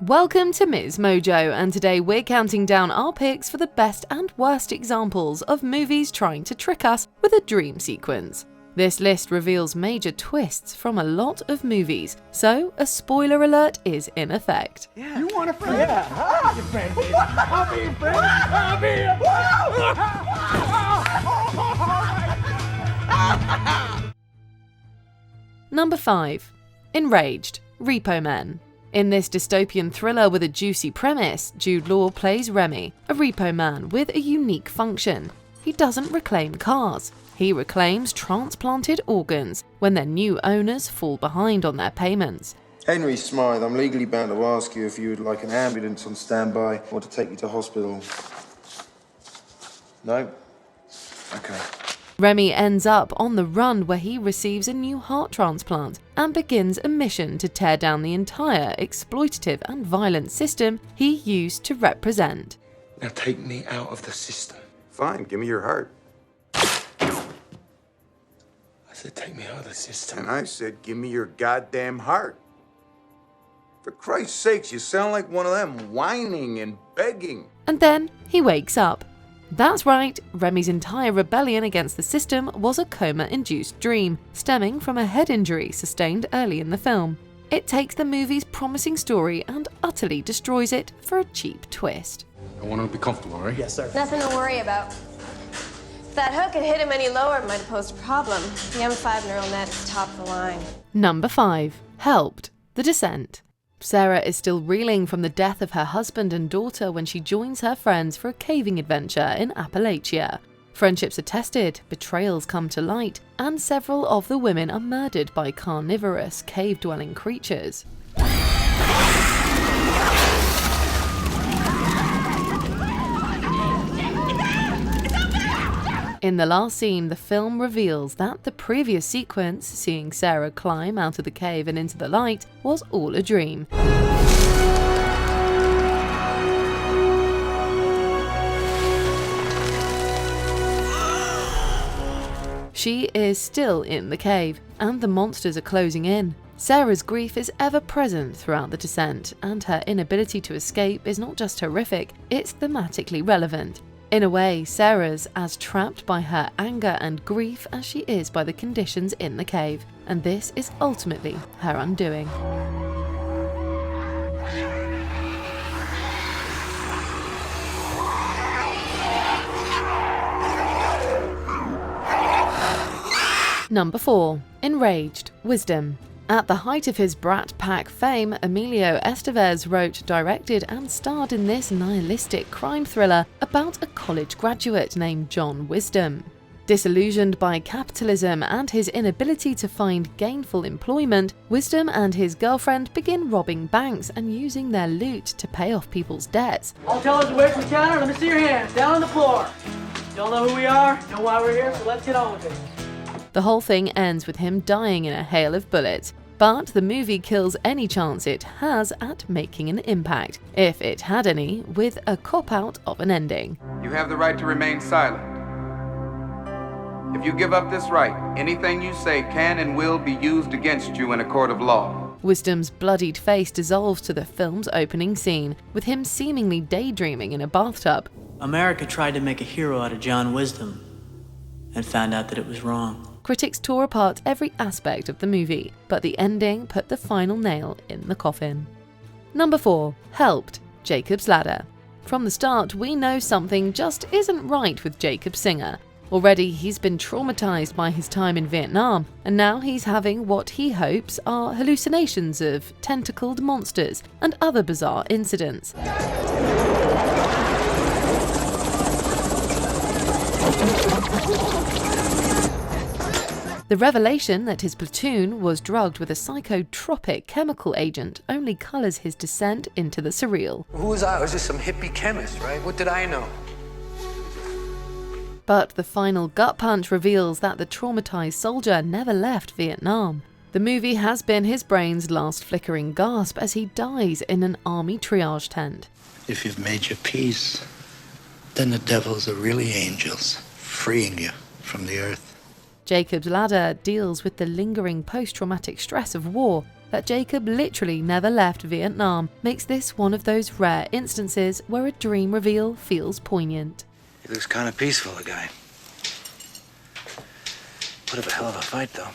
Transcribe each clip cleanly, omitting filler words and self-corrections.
Welcome to MsMojo, and today we're counting down our picks for the best and worst examples of movies trying to trick us with a dream sequence. This list reveals major twists from a lot of movies, so a spoiler alert is in effect. Yeah. You want a friend? Yeah. I'll be your friend, baby. I'll be your friend. I'll be your Number 5. Enraged, Repo Men. In this dystopian thriller with a juicy premise, Jude Law plays Remy, a repo man with a unique function. He doesn't reclaim cars. He reclaims transplanted organs when their new owners fall behind on their payments. Henry Smythe, I'm legally bound to ask you if you would like an ambulance on standby or to take you to hospital. No? Okay. Remy ends up on the run where he receives a new heart transplant and begins a mission to tear down the entire exploitative and violent system he used to represent. Now take me out of the system. Fine, give me your heart. I said take me out of the system. And I said, give me your goddamn heart. For Christ's sakes, you sound like one of them whining and begging. And then he wakes up. That's right, Remy's entire rebellion against the system was a coma-induced dream, stemming from a head injury sustained early in the film. It takes the movie's promising story and utterly destroys it for a cheap twist. I want him to be comfortable, right? Yes, sir. Nothing to worry about. If that hook had hit him any lower, it might have posed a problem. The M5 neural net is top of the line. Number 5. Helped, The Descent. Sarah is still reeling from the death of her husband and daughter when she joins her friends for a caving adventure in Appalachia. Friendships are tested, betrayals come to light, and several of the women are murdered by carnivorous, cave-dwelling creatures. In the last scene, the film reveals that the previous sequence, seeing Sarah climb out of the cave and into the light, was all a dream. She is still in the cave, and the monsters are closing in. Sarah's grief is ever present throughout the descent, and her inability to escape is not just horrific, it's thematically relevant. In a way, Sarah's as trapped by her anger and grief as she is by the conditions in the cave, and this is ultimately her undoing. Number 4. Enraged, Wisdom. At the height of his Brat Pack fame, Emilio Estevez wrote, directed and starred in this nihilistic crime thriller about a college graduate named John Wisdom. Disillusioned by capitalism and his inability to find gainful employment, Wisdom and his girlfriend begin robbing banks and using their loot to pay off people's debts. All tellers away from the counter, let me see your hands, down on the floor. Y'all know who we are, know why we're here, so let's get on with it. The whole thing ends with him dying in a hail of bullets, but the movie kills any chance it has at making an impact, if it had any, with a cop-out of an ending. You have the right to remain silent. If you give up this right, anything you say can and will be used against you in a court of law. Wisdom's bloodied face dissolves to the film's opening scene, with him seemingly daydreaming in a bathtub. America tried to make a hero out of John Wisdom and found out that it was wrong. Critics tore apart every aspect of the movie, but the ending put the final nail in the coffin. Number 4. Helped, Jacob's Ladder. From the start, we know something just isn't right with Jacob Singer. Already, he's been traumatized by his time in Vietnam, and now he's having what he hopes are hallucinations of tentacled monsters and other bizarre incidents. The revelation that his platoon was drugged with a psychotropic chemical agent only colors his descent into the surreal. Who was I? I was just some hippie chemist, right? What did I know? But the final gut punch reveals that the traumatized soldier never left Vietnam. The movie has been his brain's last flickering gasp as he dies in an army triage tent. If you've made your peace, then the devils are really angels, freeing you from the earth. Jacob's ladder deals with the lingering post-traumatic stress of war. That Jacob literally never left Vietnam makes this one of those rare instances where a dream reveal feels poignant. He looks kind of peaceful, the guy. Put up a hell of a fight, though.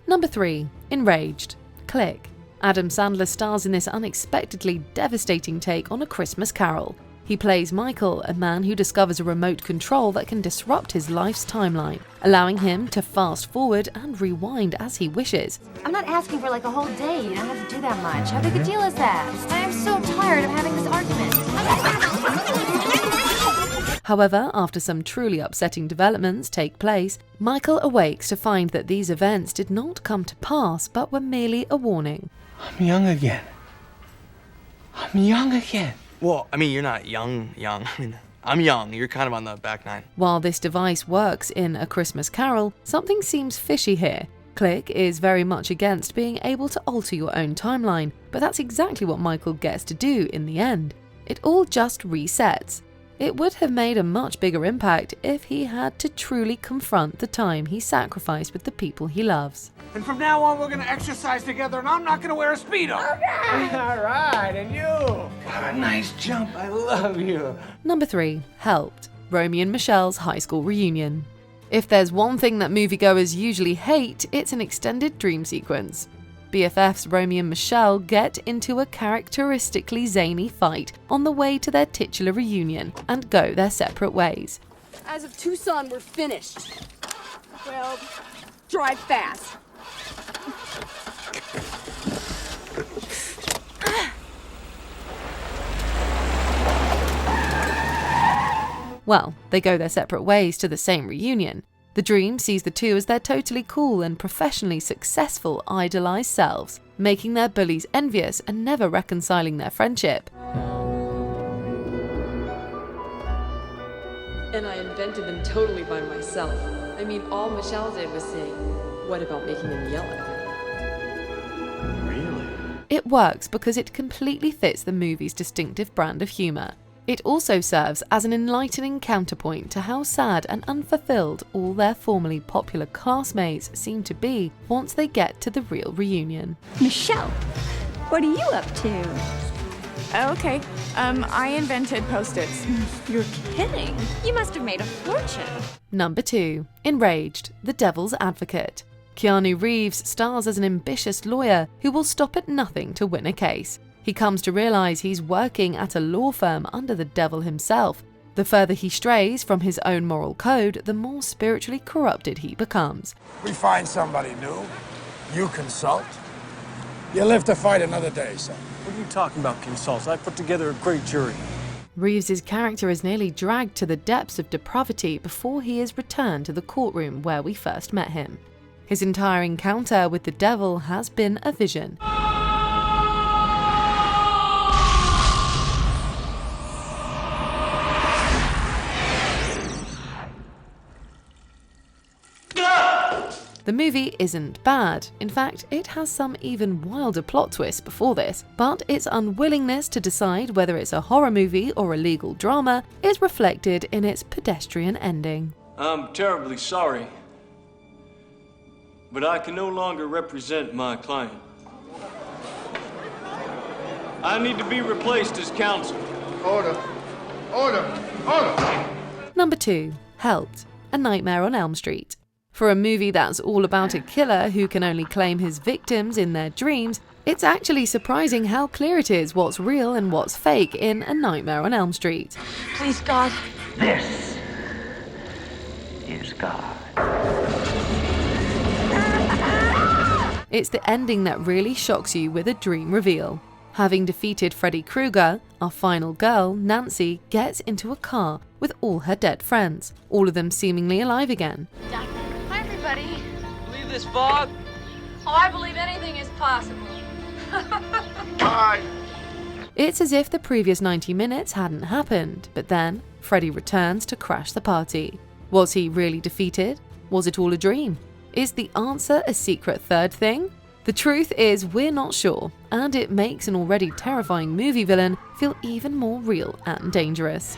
Number 3. Enraged. Click. Adam Sandler stars in this unexpectedly devastating take on A Christmas Carol. He plays Michael, a man who discovers a remote control that can disrupt his life's timeline, allowing him to fast forward and rewind as he wishes. I'm not asking for like a whole day. You don't have to do that much. How big a deal is that? I am so tired of having this argument. However, after some truly upsetting developments take place, Michael awakes to find that these events did not come to pass but were merely a warning. I'm young again. I'm young again. Well, I mean, you're not young. I mean, I'm young. You're kind of on the back nine. While this device works in A Christmas Carol, something seems fishy here. Click is very much against being able to alter your own timeline, but that's exactly what Michael gets to do in the end. It all just resets. It would have made a much bigger impact if he had to truly confront the time he sacrificed with the people he loves. And from now on, we're gonna exercise together, and I'm not gonna wear a Speedo. All right, and you. What a nice jump. I love you. Number 3. Helped. Romy and Michele's high school reunion. If there's one thing that moviegoers usually hate, it's an extended dream sequence. BFFs Romy and Michele get into a characteristically zany fight on the way to their titular reunion and go their separate ways. As of Tucson, we're finished. Well, drive fast. Well, they go their separate ways to the same reunion. The dream sees the two as their totally cool and professionally successful idolized selves, making their bullies envious and never reconciling their friendship. And I invented them totally by myself. I mean, all Michele did was say, "What about making them yell at me?" Really? It works because it completely fits the movie's distinctive brand of humor. It also serves as an enlightening counterpoint to how sad and unfulfilled all their formerly popular classmates seem to be once they get to the real reunion. Michele, what are you up to? Okay, I invented Post-its. You're kidding. You must have made a fortune. Number 2. Enraged, the Devil's Advocate. Keanu Reeves stars as an ambitious lawyer who will stop at nothing to win a case. He comes to realize he's working at a law firm under the devil himself. The further he strays from his own moral code, the more spiritually corrupted he becomes. We find somebody new. You consult. You live to fight another day, son. What are you talking about, consults? I put together a great jury. Reeves' character is nearly dragged to the depths of depravity before he is returned to the courtroom where we first met him. His entire encounter with the devil has been a vision. The movie isn't bad. In fact, it has some even wilder plot twists before this, but its unwillingness to decide whether it's a horror movie or a legal drama is reflected in its pedestrian ending. I'm terribly sorry, but I can no longer represent my client. I need to be replaced as counsel. Order. Order. Order. Number 2. Helped. A Nightmare on Elm Street. For a movie that's all about a killer who can only claim his victims in their dreams, it's actually surprising how clear it is what's real and what's fake in A Nightmare on Elm Street. Please, God. This is God. It's the ending that really shocks you with a dream reveal. Having defeated Freddy Krueger, our final girl, Nancy, gets into a car with all her dead friends, all of them seemingly alive again. Hi, everybody. Believe this fog? Oh, I believe anything is possible. Bye. It's as if the previous 90 minutes hadn't happened, but then Freddy returns to crash the party. Was he really defeated? Was it all a dream? Is the answer a secret third thing? The truth is we're not sure, and it makes an already terrifying movie villain feel even more real and dangerous.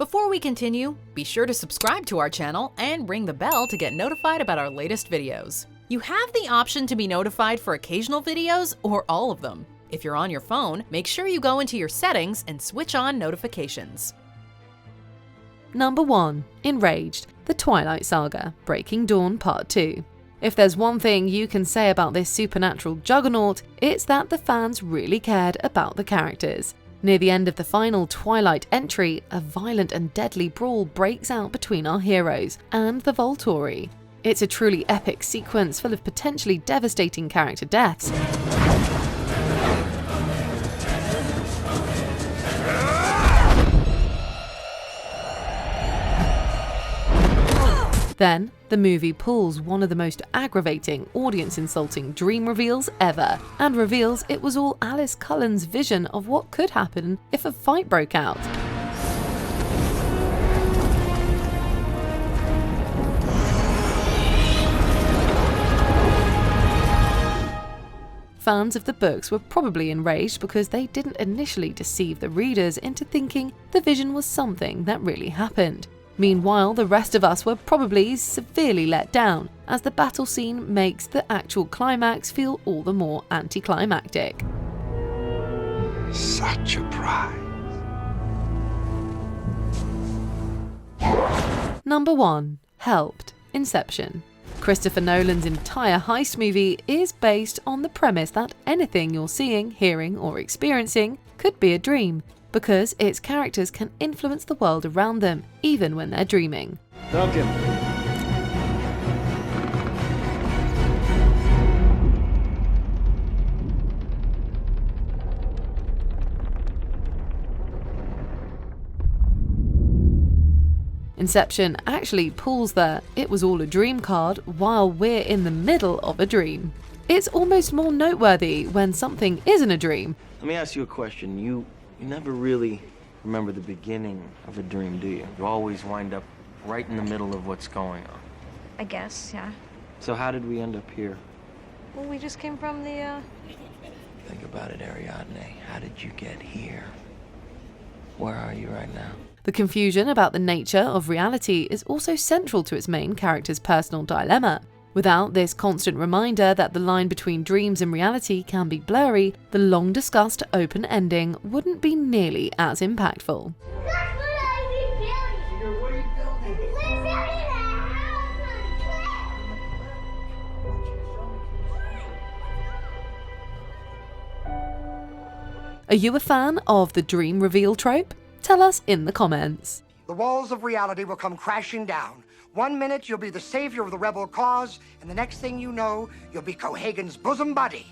Before we continue, be sure to subscribe to our channel and ring the bell to get notified about our latest videos. You have the option to be notified for occasional videos or all of them. If you're on your phone, make sure you go into your settings and switch on notifications. Number 1. Enraged, The Twilight Saga, Breaking Dawn Part 2. If there's one thing you can say about this supernatural juggernaut, it's that the fans really cared about the characters. Near the end of the final Twilight entry, a violent and deadly brawl breaks out between our heroes and the Volturi. It's a truly epic sequence full of potentially devastating character deaths. Then, the movie pulls one of the most aggravating, audience-insulting dream reveals ever, and reveals it was all Alice Cullen's vision of what could happen if a fight broke out. Fans of the books were probably enraged because they didn't initially deceive the readers into thinking the vision was something that really happened. Meanwhile, the rest of us were probably severely let down, as the battle scene makes the actual climax feel all the more anticlimactic. Such a prize. Number 1. Helped, Inception. Christopher Nolan's entire heist movie is based on the premise that anything you're seeing, hearing, or experiencing could be a dream, because its characters can influence the world around them, even when they're dreaming. Duncan. Inception actually pulls the "it was all a dream" card while we're in the middle of a dream. It's almost more noteworthy when something isn't a dream. Let me ask you a question. You never really remember the beginning of a dream, do you? You always wind up right in the middle of what's going on. I guess, yeah. So how did we end up here? Well, we just came from the, Think about it, Ariadne. How did you get here? Where are you right now? The confusion about the nature of reality is also central to its main character's personal dilemma. Without this constant reminder that the line between dreams and reality can be blurry, the long-discussed open ending wouldn't be nearly as impactful. Are you a fan of the dream reveal trope? Tell us in the comments. The walls of reality will come crashing down. 1 minute you'll be the savior of the rebel cause, and the next thing you know, you'll be Cohagen's bosom buddy.